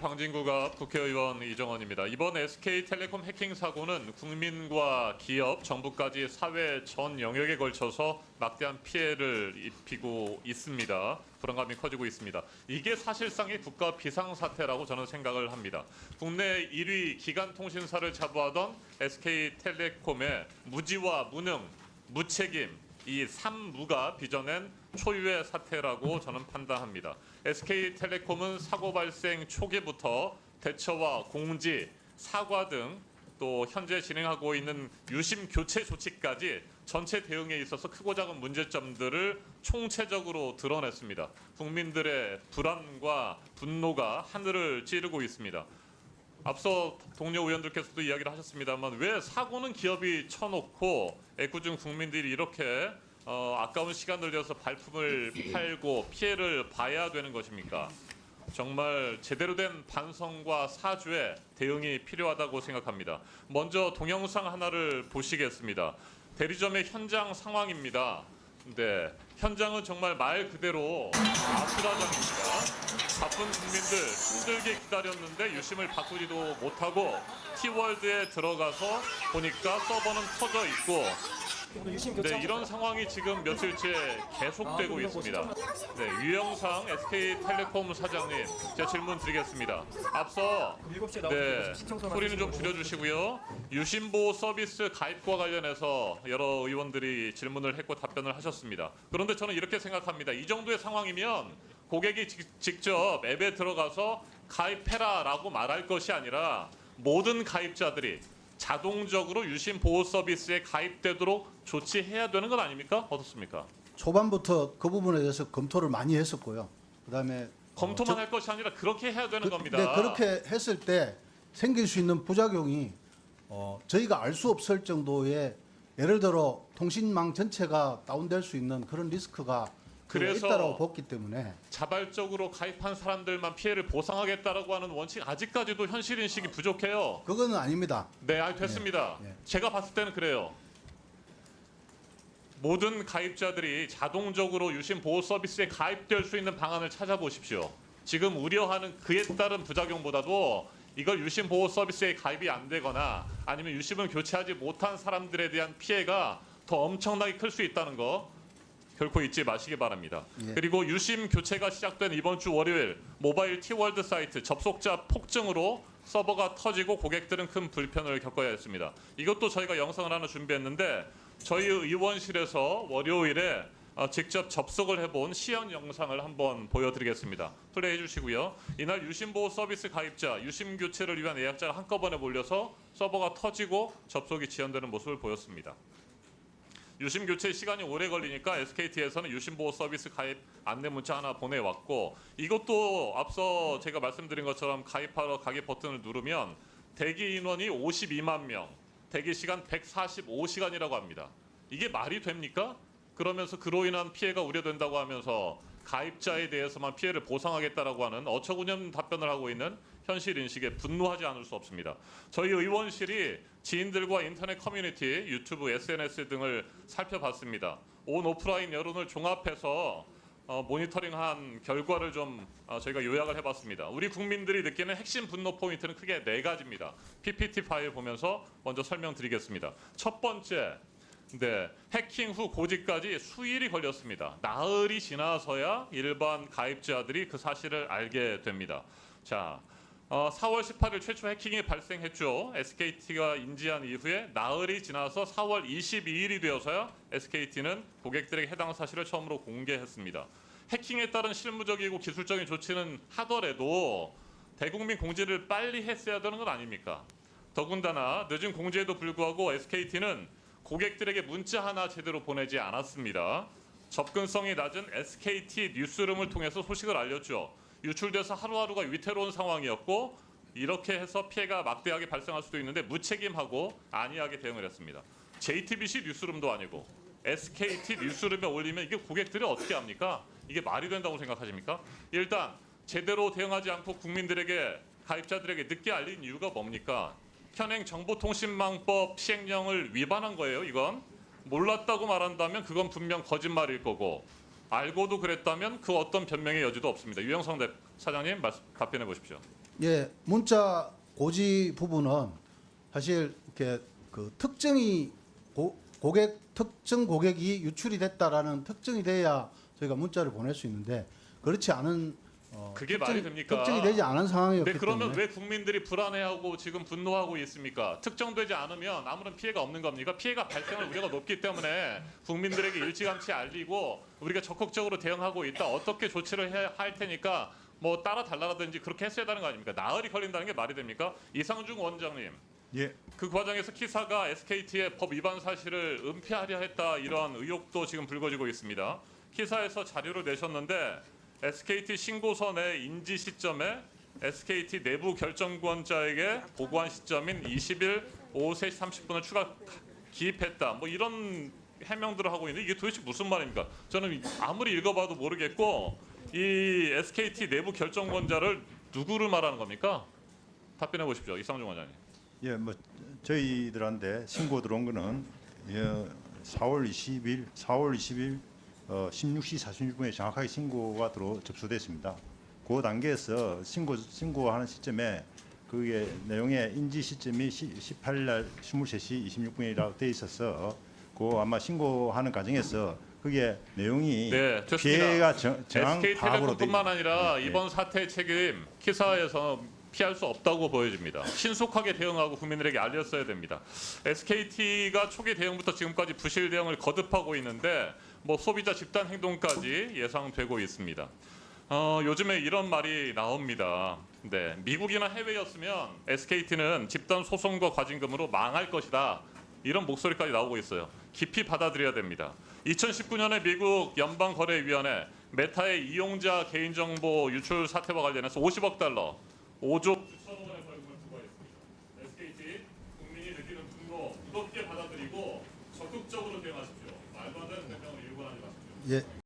광진구갑 국회의원 이정원입니다. 이번 SK텔레콤 해킹 사고는 국민과 기업, 정부까지 사회 전 영역에 걸쳐서 막대한 피해를 입히고 있습니다. 불안감이 커지고 있습니다. 이게 사실상의 국가 비상사태라고 저는 생각을 합니다. 국내 1위 기간통신사를 자부하던 SK텔레콤의 무지와 무능, 무책임, 이 3무가 빚어낸 초유의 사태라고 저는 판단합니다. SK텔레콤은 사고 발생 초기부터 대처와 공지, 사과 등 또 현재 진행하고 있는 유심 교체 조치까지 전체 대응에 있어서 크고 작은 문제점들을 총체적으로 드러냈습니다. 국민들의 불안과 분노가 하늘을 찌르고 있습니다. 앞서 동료 의원들께서도 이야기를 하셨습니다만 왜 사고는 기업이 쳐놓고 애꿎은 국민들이 이렇게 아까운 시간을 들여서 발품을 팔고 피해를 봐야 되는 것입니까? 정말 제대로 된 반성과 사죄, 대응이 필요하다고 생각합니다. 먼저 동영상 하나를 보시겠습니다. 대리점의 현장 상황입니다. 네, 현장은 정말 말 그대로 아수라장입니다. 바쁜 국민들 힘들게 기다렸는데 유심을 바꾸지도 못하고 T월드에 들어가서 보니까 서버는 터져 있고 네, 이런 상황이 지금 며칠째 계속되고 있습니다. 네, 유영상 SK텔레콤 사장님, 제가 질문 드리겠습니다. 앞서 네, 소리는 좀 줄여주시고요. 유심보호 서비스 가입과 관련해서 여러 의원들이 질문을 했고 답변을 하셨습니다. 그런데 저는 이렇게 생각합니다. 이 정도의 상황이면 고객이 직접 앱에 들어가서 가입해라라고 말할 것이 아니라 모든 가입자들이 자동적으로 유심 보호 서비스에 가입되도록 조치해야 되는 것 아닙니까? 어떻습니까? 초반부터 그 부분에 대해서 검토를 많이 했었고요. 그다음에 검토만 할 것이 아니라 그렇게 해야 되는 겁니다. 네, 그렇게 했을 때 생길 수 있는 부작용이 저희가 알 수 없을 정도의 예를 들어 통신망 전체가 다운될 수 있는 그런 리스크가 그래서 있다라고 봤기 때문에 자발적으로 가입한 사람들만 피해를 보상하겠다라고 하는 원칙 아직까지도 현실 인식이 부족해요. 그거는 아닙니다. 네, 됐습니다. 예. 제가 봤을 때는 그래요. 모든 가입자들이 자동적으로 유심 보호 서비스에 가입될 수 있는 방안을 찾아보십시오. 지금 우려하는 그에 따른 부작용보다도 이걸 유심 보호 서비스에 가입이 안 되거나 아니면 유심을 교체하지 못한 사람들에 대한 피해가 더 엄청나게 클 수 있다는 거 결코 잊지 마시기 바랍니다. 예. 그리고 유심 교체가 시작된 이번 주 월요일 모바일 T월드 사이트 접속자 폭증으로 서버가 터지고 고객들은 큰 불편을 겪어야 했습니다. 이것도 저희가 영상을 하나 준비했는데 저희 의원실에서 월요일에 직접 접속을 해본 시연 영상을 한번 보여드리겠습니다. 플레이해 주시고요. 이날 유심보호 서비스 가입자, 유심 교체를 위한 예약자가 한꺼번에 몰려서 서버가 터지고 접속이 지연되는 모습을 보였습니다. 유심 교체 시간이 오래 걸리니까 SKT에서는 유심 보호 서비스 가입 안내 문자 하나 보내왔고 이것도 앞서 제가 말씀드린 것처럼 가입하러 가기 버튼을 누르면 대기 인원이 52만 명, 대기 시간 145시간이라고 합니다. 이게 말이 됩니까? 그러면서 그로 인한 피해가 우려된다고 하면서 가입자에 대해서만 피해를 보상하겠다라고 하는 어처구니없는 답변을 하고 있는 현실 인식에 분노하지 않을 수 없습니다. 저희 의원실이 지인들과 인터넷 커뮤니티, 유튜브, SNS 등을 살펴봤습니다. 온 오프라인 여론을 종합해서 모니터링한 결과를 좀 저희가 요약을 해봤습니다. 우리 국민들이 느끼는 핵심 분노 포인트는 크게 4가지입니다. PPT 파일 보면서 먼저 설명드리겠습니다. 첫 번째, 네, 해킹 후 고지까지 수일이 걸렸습니다. 나흘이 지나서야 일반 가입자들이 그 사실을 알게 됩니다. 자, 4월 18일 최초 해킹이 발생했죠. SKT가 인지한 이후에 나흘이 지나서 4월 22일이 되어서야 SKT는 고객들에게 해당 사실을 처음으로 공개했습니다. 해킹에 따른 실무적이고 기술적인 조치는 하더라도 대국민 공지를 빨리 했어야 되는 건 아닙니까? 더군다나 늦은 공지에도 불구하고 SKT는 고객들에게 문자 하나 제대로 보내지 않았습니다. 접근성이 낮은 SKT 뉴스룸을 통해서 소식을 알렸죠. 유출돼서 하루하루가 위태로운 상황이었고 이렇게 해서 피해가 막대하게 발생할 수도 있는데 무책임하고 안이하게 대응을 했습니다. JTBC 뉴스룸도 아니고 SKT 뉴스룸에 올리면 이게 고객들이 어떻게 합니까? 이게 말이 된다고 생각하십니까? 일단 제대로 대응하지 않고 국민들에게 가입자들에게 늦게 알린 이유가 뭡니까? 현행 정보통신망법 시행령을 위반한 거예요. 이건 몰랐다고 말한다면 그건 분명 거짓말일 거고 알고도 그랬다면 그 어떤 변명의 여지도 없습니다. 유영상 사장님 답변해 보십시오. 예, 문자 고지 부분은 사실 이렇게 그 특정 고객이 유출이 됐다라는 특정이 돼야 저희가 문자를 보낼 수 있는데 그렇지 않은 그게 말이 됩니까? 특정이 되지 않은 상황이었기 네, 그러면 때문에 왜 국민들이 불안해하고 지금 분노하고 있습니까? 특정되지 않으면 아무런 피해가 없는 겁니까? 피해가 발생할 우려가 높기 때문에 국민들에게 일찌감치 알리고 우리가 적극적으로 대응하고 있다. 어떻게 조치를 해야 할 테니까 뭐 따라 달라라든지 그렇게 했어야 되는 거 아닙니까? 나흘이 걸린다는 게 말이 됩니까? 이상중 원장님. 예, 그 과정에서 키사가 SKT의 법 위반 사실을 은폐하려 했다 이런 의혹도 지금 불거지고 있습니다. 키사에서 자료를 내셨는데 SKT 신고서 내 인지 시점에 SKT 내부 결정권자에게 보고한 시점인 20일 오후 3시 30분을 추가 기입했다. 뭐 이런 해명들을 하고 있는데 이게 도대체 무슨 말입니까? 저는 아무리 읽어봐도 모르겠고 이 SKT 내부 결정권자를 누구를 말하는 겁니까? 답변해 보십시오. 이상중 원장님. 예, 뭐 저희들한테 신고 들어온 거는 4월 20일 16시 46분에 정확하게 신고가 접수됐습니다. 그 단계에서 신고하는 시점에 그게 내용의 인지 시점이 18일 날 23시 26분이라고 돼 있어서 그 아마 신고하는 과정에서 그게 내용이 네, 좋습니다. 피해가 정황 파악으로 돼 SK텔레콤뿐만 아니라 네. 이번 사태의 책임 키사에서 피할 수 없다고 보여집니다. 신속하게 대응하고 국민들에게 알렸어야 됩니다. SKT가 초기 대응부터 지금까지 부실 대응을 거듭하고 있는데 뭐 소비자 집단 행동까지 예상되고 있습니다. 요즘에 이런 말이 나옵니다. 네, 미국이나 해외였으면 SKT는 집단 소송과 과징금으로 망할 것이다. 이런 목소리까지 나오고 있어요. 깊이 받아들여야 됩니다. 2019년에 미국 연방거래위원회 메타의 이용자 개인정보 유출 사태와 관련해서 50억 달러, 5조 9천억 원의 벌금을 부과했습니다. SKT 국민이 느끼는 분노 무겁게 받아들이고 적극적으로 대응하십시오. 말도 안 되는 변명을 일관하지 마십시오. 예,